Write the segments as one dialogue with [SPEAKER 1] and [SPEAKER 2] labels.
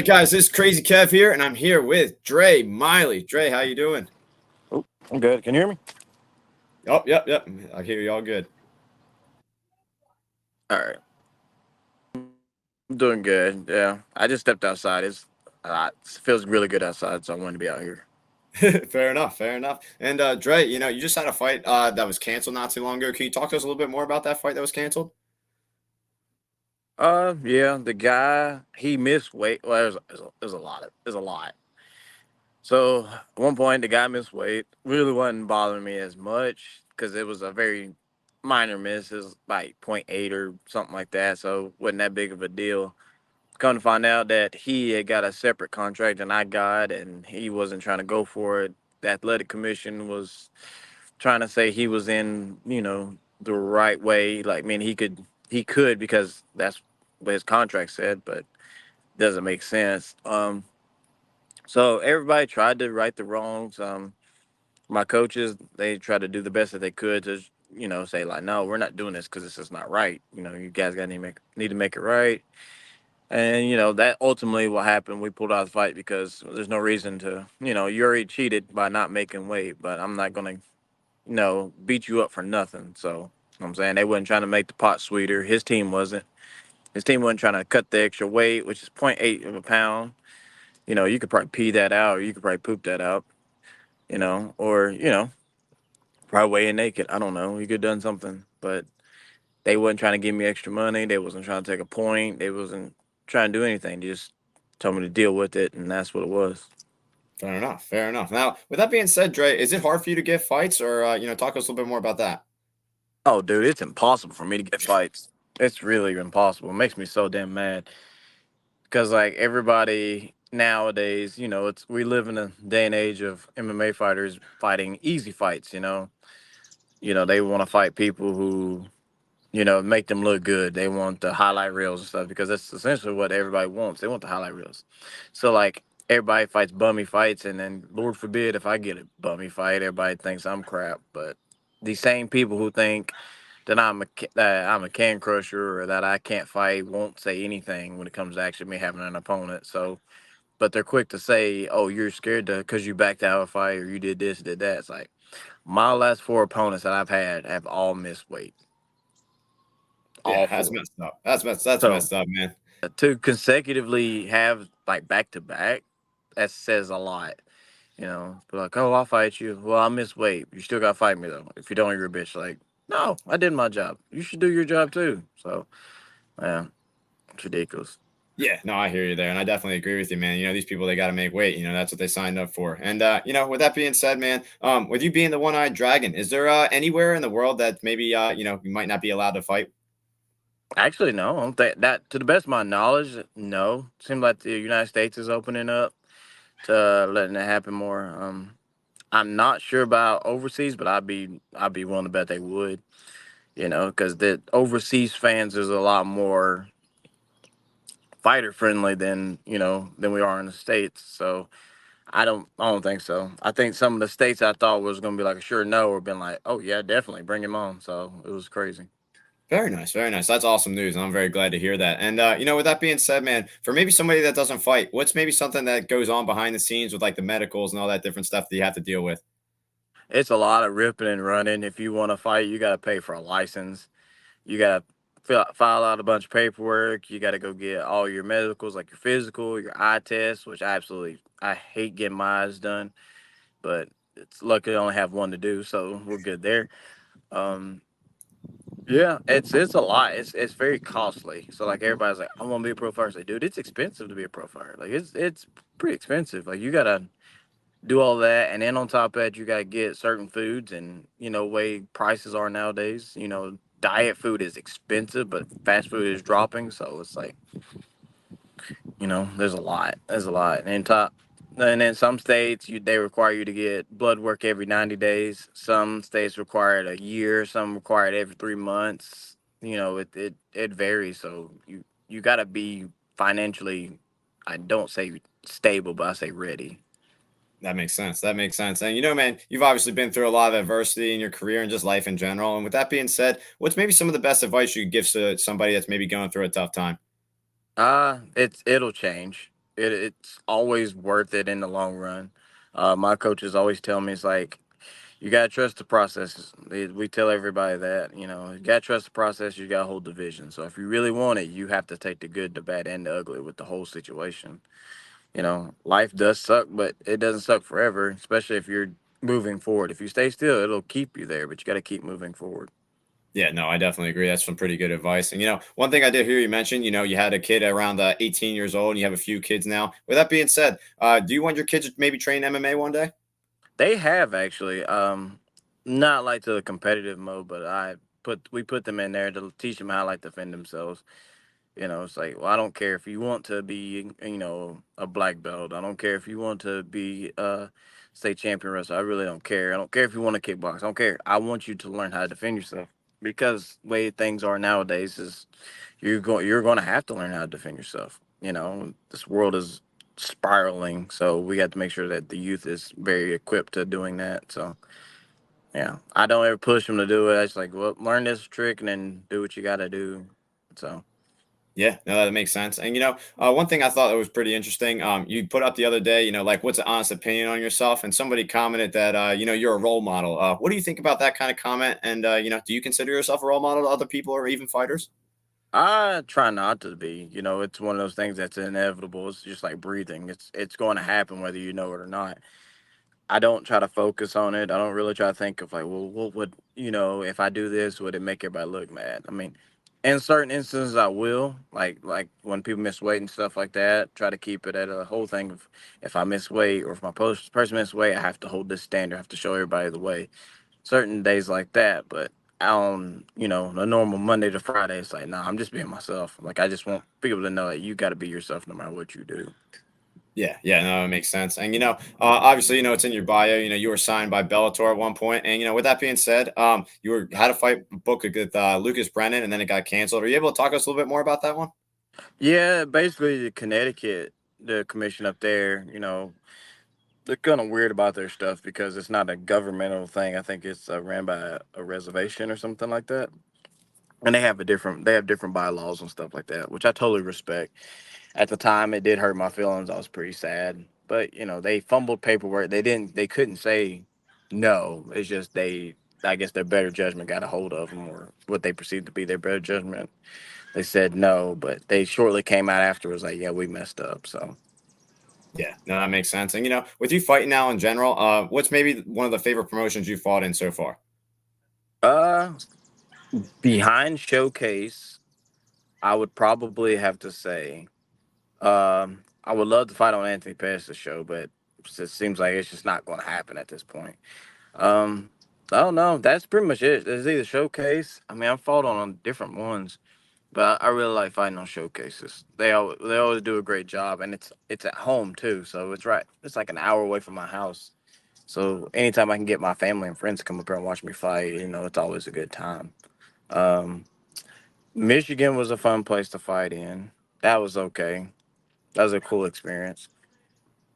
[SPEAKER 1] right, guys, this is Crazy Kev here, and I'm here with Dre, Miley. Dre, how you doing?
[SPEAKER 2] Oh, I'm good. Can you hear me?
[SPEAKER 1] Oh, yep. I hear you all good.
[SPEAKER 2] All right. I'm doing good. Yeah. I just stepped outside. It feels really good outside, so I wanted to be out here.
[SPEAKER 1] Fair enough. And Dre, you just had a fight that was canceled not too long ago. Can you talk to us a little bit more about that fight that was canceled?
[SPEAKER 2] Yeah, the guy he missed weight. Well, there's a lot. There's a lot. So at one point, the guy missed weight. Really wasn't bothering me as much because it was a very minor miss. It was like point 0.8 or something like that. So wasn't that big of a deal. Come to find out that he had got a separate contract than I got, and he wasn't trying to go for it. The athletic commission was trying to say he was in, the right way. Like, man, he could because that's what his contract said, but doesn't make sense. So everybody tried to right the wrongs. My coaches, they tried to do the best that they could to, say like, no, we're not doing this because this is not right. You guys got to need to make it right. And that ultimately what happened. We pulled out the fight because there's no reason to. You already cheated by not making weight, but I'm not gonna, beat you up for nothing. So I'm saying they wasn't trying to make the pot sweeter. His team wasn't. His team wasn't trying to cut the extra weight, which is point 0.8 of a pound. You could probably pee that out, or you could probably poop that out. Or probably weigh it naked. I don't know. You could have done something, but they wasn't trying to give me extra money. They wasn't trying to take a point. They wasn't trying to do anything. They just told me to deal with it, and that's what it was.
[SPEAKER 1] Fair enough. Now, with that being said, Dre, is it hard for you to get fights, or talk to us a little bit more about that?
[SPEAKER 2] Oh, dude, it's impossible for me to get fights. It's really impossible. It makes me so damn mad because like everybody nowadays, it's we live in a day and age of MMA fighters fighting easy fights. They want to fight people who make them look good. They want the highlight reels and stuff because that's essentially what everybody wants. They want the highlight reels. So like everybody fights bummy fights, and then Lord forbid if I get a bummy fight, everybody thinks I'm crap. But these same people who think that I'm a can crusher or that I can't fight won't say anything when it comes to actually me having an opponent. So, but they're quick to say, "Oh, you're scared to because you backed out of a fight or you did this, did that." It's like my last four opponents that I've had have all missed weight,
[SPEAKER 1] Yeah,
[SPEAKER 2] all
[SPEAKER 1] that's
[SPEAKER 2] four.
[SPEAKER 1] messed up. That's
[SPEAKER 2] So
[SPEAKER 1] messed up, man.
[SPEAKER 2] to consecutively have like back to back, that says a lot. Be like, oh, I'll fight you. Well, I miss weight. You still gotta fight me though. If you don't, you're a bitch. Like, no, I did my job. You should do your job too. So, yeah, it's ridiculous.
[SPEAKER 1] Yeah, no, I hear you there, and I definitely agree with you, man. These people they got to make weight. That's what they signed up for. And with that being said, man, with you being the one-eyed dragon, is there anywhere in the world that maybe you might not be allowed to fight?
[SPEAKER 2] Actually, no. I don't think that, to the best of my knowledge, no. Seems like the United States is opening up to letting it happen more. I'm not sure about overseas, but I'd be willing to bet they would. Because the overseas fans is a lot more fighter friendly than we are in the states. So I don't think so. I think some of the states I thought was going to be like a sure no, or been like, oh yeah, definitely bring him on. So it was crazy.
[SPEAKER 1] Very nice, very nice. That's awesome news, and I'm very glad to hear that. And with that being said, man, for maybe somebody that doesn't fight, what's maybe something that goes on behind the scenes with like the medicals and all that different stuff that you have to deal with?
[SPEAKER 2] It's a lot of ripping and running. If you want to fight, you got to pay for a license. You got to file out a bunch of paperwork. You got to go get all your medicals, like your physical, your eye test, which I hate getting my eyes done, but it's lucky I only have one to do, so we're good there. Um, yeah, it's a lot. It's very costly. So like everybody's like, I want to be a pro fighter. I say, dude, it's expensive to be a pro fighter. Like it's pretty expensive. Like you gotta do all that, and then on top of that, you gotta get certain foods, and way prices are nowadays. Diet food is expensive, but fast food is dropping. So it's like there's a lot. There's a lot, and then some states they require you to get blood work every 90 days. Some states require it a year. Some require it every 3 months. It varies. So you got to be financially, I don't say stable, but I say ready.
[SPEAKER 1] That makes sense. That makes sense. And man, you've obviously been through a lot of adversity in your career and just life in general. And with that being said, what's maybe some of the best advice you could give to somebody that's maybe going through a tough time?
[SPEAKER 2] It'll change. It's always worth it in the long run. My coaches always tell me it's like you gotta trust the process. We tell everybody that, you gotta trust the process. You gotta hold the vision. So if you really want it, you have to take the good, the bad, and the ugly with the whole situation. Life does suck, but it doesn't suck forever. Especially if you're moving forward. If you stay still, it'll keep you there, but you gotta keep moving forward.
[SPEAKER 1] Yeah, no, I definitely agree. That's some pretty good advice. And one thing I did hear you mention, you had a kid around 18 years old, and you have a few kids now. With that being said, do you want your kids to maybe train MMA one day?
[SPEAKER 2] They have actually, not like to the competitive mode, but we put them in there to teach them how to like defend themselves. It's like, well, I don't care if you want to be, a black belt. I don't care if you want to be state champion wrestler. I really don't care. I don't care if you want to kickbox. I don't care. I want you to learn how to defend yourself because the way things are nowadays is you're going to have to learn how to defend yourself. This world is spiraling, so we got to make sure that the youth is very equipped to doing that. So yeah, I don't ever push them to do it. I just like, well, learn this trick and then do what you got to do. So.
[SPEAKER 1] Yeah, no, that makes sense. And one thing I thought that was pretty interesting, you put up the other day, like what's an honest opinion on yourself? And somebody commented that, you're a role model. What do you think about that kind of comment? And do you consider yourself a role model to other people or even fighters?
[SPEAKER 2] I try not to be. It's one of those things that's inevitable. It's just like breathing. It's going to happen whether you know it or not. I don't try to focus on it. I don't really try to think of like, well, what would if I do this, would it make everybody look mad? I mean, in certain instances, I will like when people miss weight and stuff like that. Try to keep it at a whole thing of if I miss weight or if my person miss weight, I have to hold this standard. I have to show everybody the way certain days like that, but on the normal Monday to Friday, it's like, nah, I'm just being myself. Like I just want people to know that you got to be yourself no matter what you do.
[SPEAKER 1] Yeah, yeah, no, it makes sense. And obviously, it's in your bio. You were signed by Bellator at one point, and with that being said, you had a fight book with Lucas Brennan, and then it got canceled. Are you able to talk to us a little bit more about that one?
[SPEAKER 2] Yeah, basically the Connecticut, the commission up there, they're kind of weird about their stuff because it's not a governmental thing. I think it's ran by a reservation or something like that, and they have different bylaws and stuff like that, which I totally respect. At the time, it did hurt my feelings. I was pretty sad, but they fumbled paperwork. They couldn't say no. It's just I guess their better judgment got a hold of them, or what they perceived to be their better judgment. They said no, but they shortly came out afterwards like, yeah, we messed up. So,
[SPEAKER 1] Yeah, no, that makes sense. And with you fighting now in general, what's maybe one of the favorite promotions you fought in so far?
[SPEAKER 2] uh, behind Showcase, I would probably have to say, I would love to fight on Anthony Pettis' show, but it seems like it's just not going to happen at this point. Um, I don't know. That's pretty much it. There's either Showcase. I mean, I've fought on different ones, but I really like fighting on Showcases. They always do a great job, and it's at home too. So it's right. It's like an hour away from my house. So anytime I can get my family and friends to come up here and watch me fight, it's always a good time. Um, Michigan was a fun place to fight in. That was okay. That was a cool experience.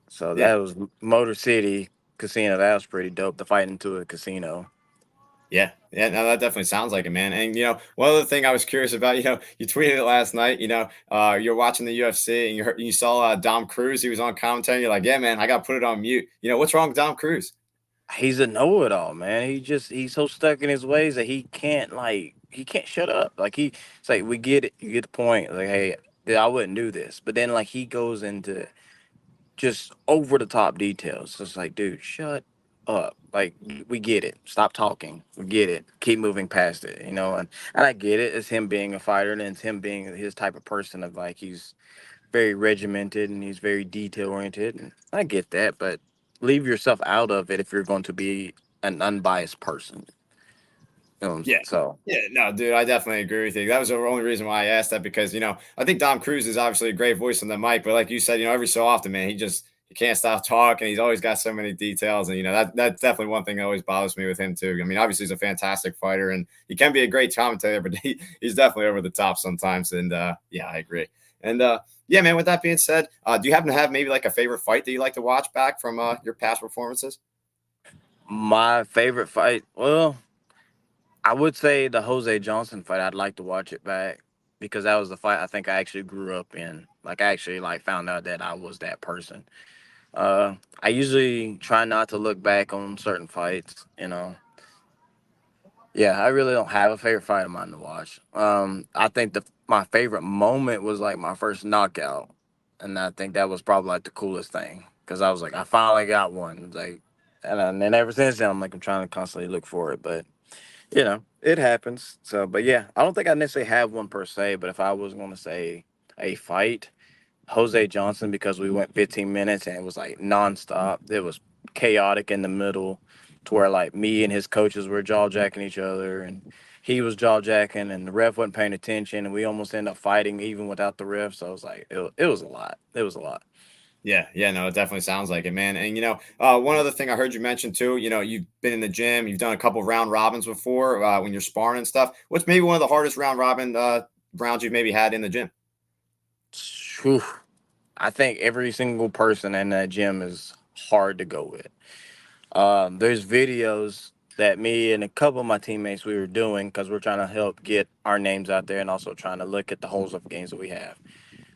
[SPEAKER 2] So
[SPEAKER 1] Yeah.
[SPEAKER 2] that was Motor City Casino. That was pretty dope to fight into a casino.
[SPEAKER 1] Yeah, yeah, no, that definitely sounds like it, man. And one other thing I was curious about, you tweeted it last night. You're watching the UFC and you saw Dom Cruz. He was on commentary. You're like, yeah, man, I got to put it on mute. What's wrong with Dom Cruz?
[SPEAKER 2] He's a know-it-all, man. He's so stuck in his ways that he can't shut up. Like it's like we get it, you get the point. Like, hey, I wouldn't do this, but then like he goes into just over the top details. It's like, dude, shut up. Like we get it. Stop talking. We get it. Keep moving past it. And I get it. It's him being a fighter, and it's him being his type of person of like he's very regimented and he's very detail oriented. And I get that, but leave yourself out of it if you're going to be an unbiased person.
[SPEAKER 1] Yeah.
[SPEAKER 2] So
[SPEAKER 1] Yeah, no, dude, I definitely agree with you. That was the only reason why I asked that because, I think Dom Cruz is obviously a great voice on the mic, but like you said, every so often, man, he can't stop talking. He's always got so many details. And, that's definitely one thing that always bothers me with him, too. I mean, obviously, he's a fantastic fighter and he can be a great commentator, but he's definitely over the top sometimes. And, yeah, I agree. And, yeah, man, with that being said, do you happen to have maybe like a favorite fight that you like to watch back from your past performances?
[SPEAKER 2] my favorite fight, well, I would say the Jose Johnson fight. I'd like to watch it back. because that was the fight I think I actually grew up in. Like I actually like found out that I was that person. I usually try not to look back on certain fights. Yeah, I really don't have a favorite fight of mine to watch. I think my favorite moment was like my first knockout, and I think that was probably like the coolest thing because I was like, I finally got one. Like, and then ever since then, I'm like, I'm trying to constantly look for it, but it happens. So, but yeah, I don't think I necessarily have one per se. But if I was going to say a fight, Jose Johnson, because we went 15 minutes and it was like nonstop. It was chaotic in the middle to where like me and his coaches were jaw jacking each other and he was jaw jacking and the ref wasn't paying attention and we almost ended up fighting even without the ref. So I was like, it was a lot. It was a lot.
[SPEAKER 1] Yeah, yeah, no, it definitely sounds like it, man. And one other thing I heard you mention too, you've been in the gym, you've done a couple round robins before when you're sparring and stuff. What's maybe one of the hardest round robin rounds you've maybe had in the gym?
[SPEAKER 2] Whew. I think every single person in that gym is hard to go with. There's videos that me and a couple of my teammates we were doing because we're trying to help get our names out there and also trying to look at the holes of games that we have.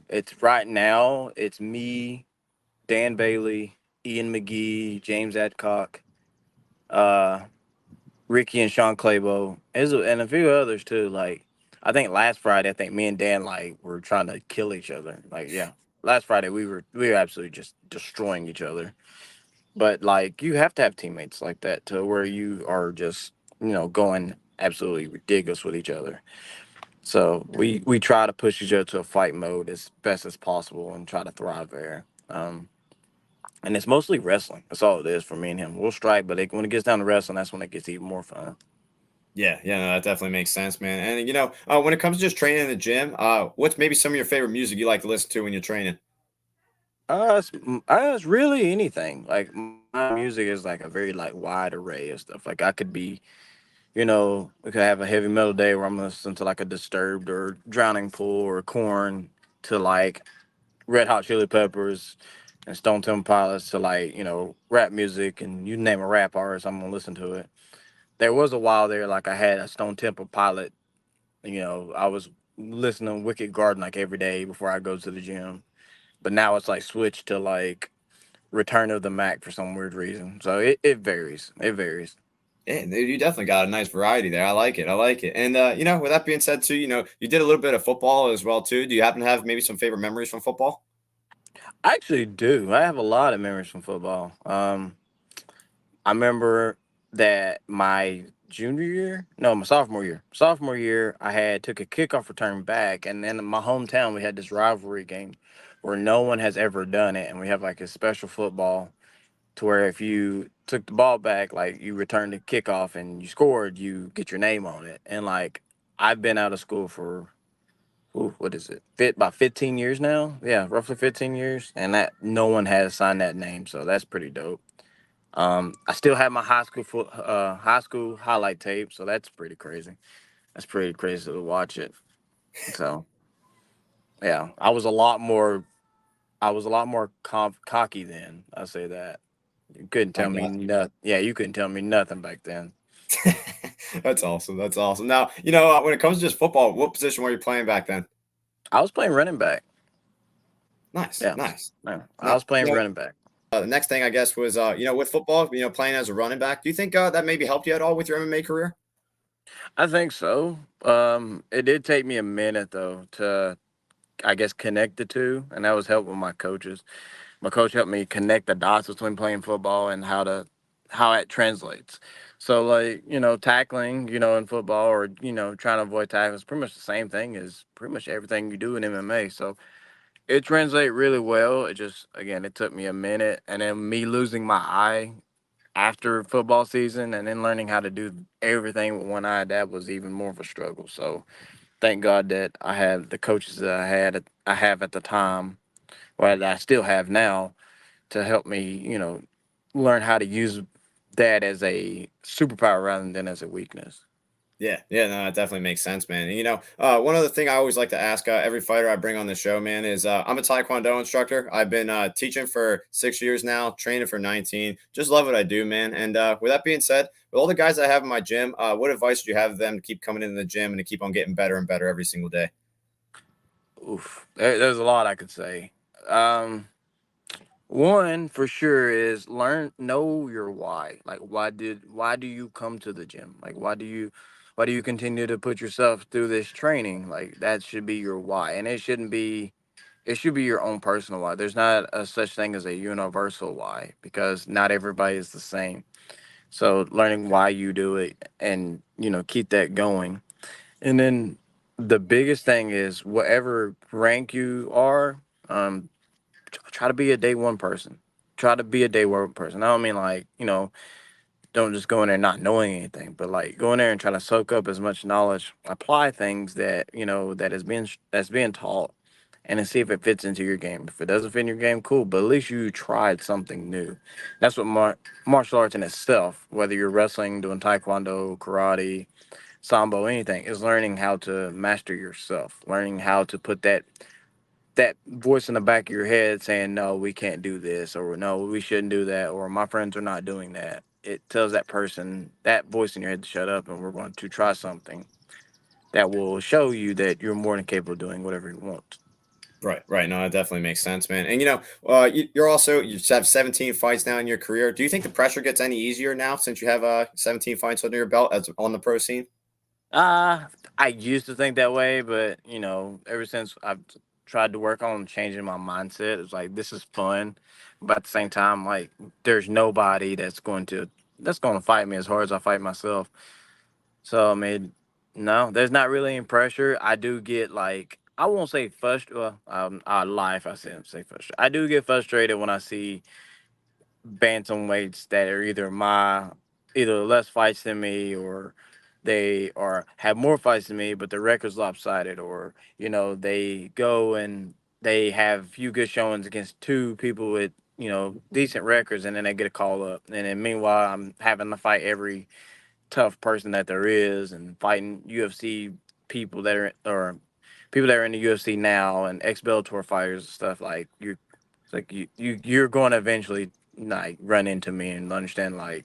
[SPEAKER 2] It's right now. It's me, Dan Bailey, Ian McGee, James Adcock, uh, Ricky and Sean Claybo, and a few others too. Like I think last Friday, I think me and Dan like were trying to kill each other. Like yeah, last Friday we were absolutely just destroying each other. But like you have to have teammates like that to where you are just going absolutely ridiculous with each other. So we try to push each other to a fight mode as best as possible and try to thrive there. And it's mostly wrestling. That's all it is for me and him. We'll strike, but when it gets down to wrestling, that's when it gets even more fun.
[SPEAKER 1] Yeah, yeah, no, that definitely makes sense, man. And when it comes to just training in the gym, what's maybe some of your favorite music you like to listen to when you're training?
[SPEAKER 2] It's really anything. Like my music is like a very like wide array of stuff. Like I could be, we could have a heavy metal day where I'm listening to like a Disturbed or Drowning Pool or Corn to like Red Hot Chili Peppers and Stone Temple Pilots to like rap music and you name a rap artist, I'm gonna listen to it. There was a while there like I had a Stone Temple Pilot. I was listening to Wicked Garden like every day before I go to the gym. But now it's like switched to like Return of the Mac for some weird reason. So it varies. It varies.
[SPEAKER 1] Yeah, dude, you definitely got a nice variety there. I like it. I like it. And with that being said, too, you did a little bit of football as well, too. Do you happen to have maybe some favorite memories from football?
[SPEAKER 2] I actually do. I have a lot of memories from football. I remember that my junior year, no, my sophomore year, I had took a kickoff return back, and then in my hometown we had this rivalry game where no one has ever done it, and we have like a special football to where if you took the ball back, like you returned the kickoff and you scored, you get your name on it. And like I've been out of school for what is it? About 15 years now. Yeah, roughly 15 years, and that no one has signed that name, so that's pretty dope. I still have my high school highlight tape, so that's pretty crazy. That's pretty crazy to watch it. So yeah, I was a lot more cocky then. I say that. You couldn't
[SPEAKER 1] I
[SPEAKER 2] tell me
[SPEAKER 1] got
[SPEAKER 2] nothing. Yeah, you couldn't tell me nothing back then.
[SPEAKER 1] That's awesome. That's awesome. Now, when it comes to just football, what position were you playing back then?
[SPEAKER 2] I was playing running back.
[SPEAKER 1] Nice,
[SPEAKER 2] Yeah,
[SPEAKER 1] nice.
[SPEAKER 2] yeah. I
[SPEAKER 1] Now,
[SPEAKER 2] was playing running back.
[SPEAKER 1] the next thing I guess was, with football, playing as a running back. Do you think that maybe helped you at all with your MMA career?
[SPEAKER 2] I think so. It did take me a minute though to, I guess, connect the two, and that was help with my coaches. My coach helped me connect the dots between playing football and how it translates. So like, tackling, in football or, trying to avoid tackles, pretty much the same thing as pretty much everything you do in MMA. So it translates really well. It just again it took me a minute and then me losing my eye after football season and then learning how to do everything with one eye, that was even more of a struggle. So thank God that I have the coaches that I have at the time, or that I still have now, to help me, learn how to use that as a superpower rather than as a weakness.
[SPEAKER 1] Yeah, yeah, no, that definitely makes sense, man. And, one other thing I always like to ask every fighter I bring on the show, man, is I'm a Taekwondo instructor. I've been teaching for 6 years now, training for 19. Just love what I do, man. And with that being said, with all the guys I have in my gym, what advice do you have them to keep coming into the gym and to keep on getting better and better every single day?
[SPEAKER 2] Oof, there's a lot I could say. Um, One for sure is know your why. Like, why do you come to the gym? Like, why do you continue to put yourself through this training? Like, that should be your why, and it should be your own personal why. There's not a such thing as a universal why, because not everybody is the same. So learning why you do it, and keep that going. And then the biggest thing is, whatever rank you are, um, try to be a day one person. Try to be a day one person. I don't mean like, don't just go in there not knowing anything, but like go in there and try to soak up as much knowledge, apply things that, that's being taught, and then see if it fits into your game. If it doesn't fit in your game, cool, but at least you tried something new. That's what martial arts in itself, whether you're wrestling, doing taekwondo, karate, sambo, anything, is learning how to master yourself, learning how to put that voice in the back of your head saying, no, we can't do this, or no, we shouldn't do that, or my friends are not doing that. It tells that person, that voice in your head, to shut up, and we're going to try something that will show you that you're more than capable of doing whatever you want.
[SPEAKER 1] Right, right. No, that definitely makes sense, man. And you have 17 fights now in your career. Do you think the pressure gets any easier now since you have 17 fights under your belt as on the pro scene?
[SPEAKER 2] Uh, I used to think that way, but ever since I've tried to work on changing my mindset, it's like this is fun, but at the same time, like there's nobody that's going to fight me as hard as I fight myself. So I mean, no, there's not really any pressure. I do get like, I won't say frustrated. Well, I lie if I say frustrated. I do get frustrated when I see bantamweights that are either less fights than me, or they are have more fights than me, but the record's lopsided, or they go and they have a few good showings against two people with decent records, and then they get a call up, and then meanwhile I'm having to fight every tough person that there is, and fighting UFC people that are or people that are in the UFC now, and ex Bellator fighters and stuff. Like it's like you're going to eventually like run into me and understand, like,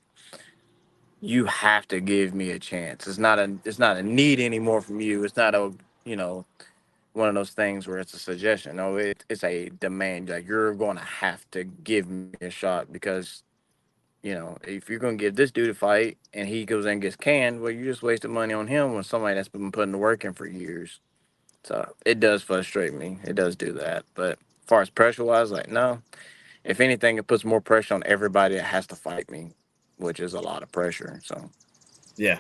[SPEAKER 2] you have to give me a chance. It's not a need anymore from you. It's not a you know one of those things where it's a suggestion. No, it's a demand. Like, you're going to have to give me a shot, because if you're going to give this dude a fight and he goes in and gets canned, well, you just wasted money on him when somebody that's been putting the work in for years. So it does frustrate me. It does do that. But as far as pressure wise, like, no. If anything, it puts more pressure on everybody that has to fight me, which is a lot of pressure. So,
[SPEAKER 1] Yeah.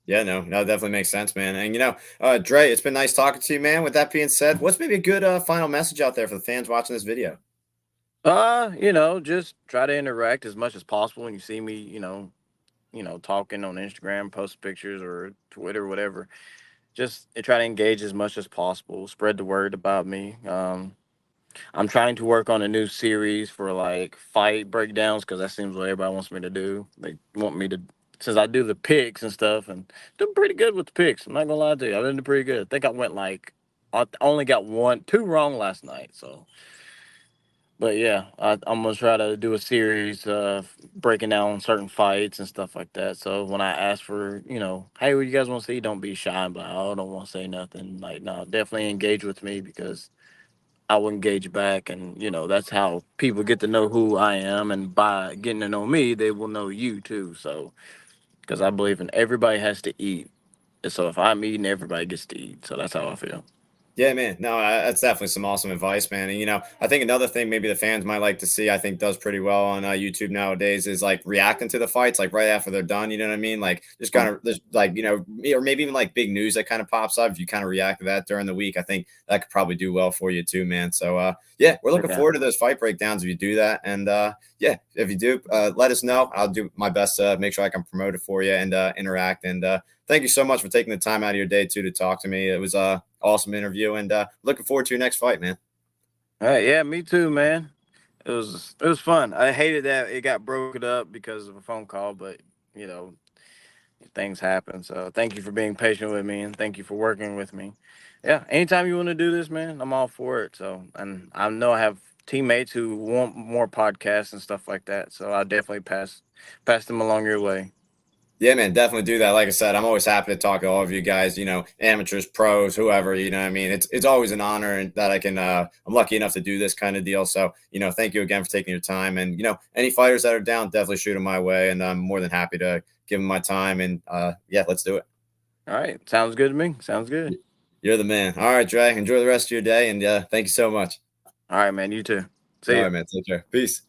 [SPEAKER 1] Yeah, no, no, definitely makes sense, man. And Dre, it's been nice talking to you, man. With that being said, what's maybe a good final message out there for the fans watching this video?
[SPEAKER 2] just try to interact as much as possible when you see me, talking on Instagram, post pictures, or Twitter, whatever. Just try to engage as much as possible. Spread the word about me. I'm trying to work on a new series for like fight breakdowns, because that seems what everybody wants me to do. They want me to, since I do the picks and stuff, and doing pretty good with the picks. I'm not gonna lie to you, I've been doing pretty good. I think I went like, I only got two wrong last night. So, but yeah, I'm gonna try to do a series of breaking down certain fights and stuff like that. So when I ask for, hey, what you guys want to see, don't be shy. But I don't want to say nothing. Like, no, definitely engage with me, because I will engage back, and that's how people get to know who I am, and by getting to know me, they will know you too. So, because I believe in everybody has to eat, and so if I'm eating, everybody gets to eat. So that's how I feel.
[SPEAKER 1] Yeah, man. No, that's definitely some awesome advice, man. And I think another thing maybe the fans might like to see, I think does pretty well on YouTube nowadays, is like reacting to the fights, like right after they're done. You know what I mean? Like just kind of just like or maybe even like big news that kind of pops up. If you kind of react to that during the week, I think that could probably do well for you too, man. So yeah, we're looking
[SPEAKER 2] Yeah.
[SPEAKER 1] forward to those fight breakdowns if you do that. And yeah, if you do, let us know. I'll do my best to make sure I can promote it for you and interact. And thank you so much for taking the time out of your day too to talk to me. It was awesome interview, and looking forward to your next fight, man.
[SPEAKER 2] All right. Yeah, me too, man. It was fun. I hated that it got broken up because of a phone call, but you know things happen. So thank you for being patient with me, and thank you for working with me. Yeah, anytime you want to do this, man, I'm all for it. So, and I know I have teammates who want more podcasts and stuff like that. So I'll definitely pass them along your way.
[SPEAKER 1] Yeah, man, definitely do that. Like I said, I'm always happy to talk to all of you guys, amateurs, pros, whoever, what I mean? It's always an honor and that I'm lucky enough to do this kind of deal. So, thank you again for taking your time. And, any fighters that are down, definitely shoot them my way. And I'm more than happy to give them my time. And yeah, let's do it.
[SPEAKER 2] All right, sounds good to me. Sounds good.
[SPEAKER 1] Y- You're the man. All right, Dre. Enjoy the rest of your day. And thank you so much.
[SPEAKER 2] All right, man. You too.
[SPEAKER 1] All
[SPEAKER 2] See ya.
[SPEAKER 1] right, man. Take care. Peace.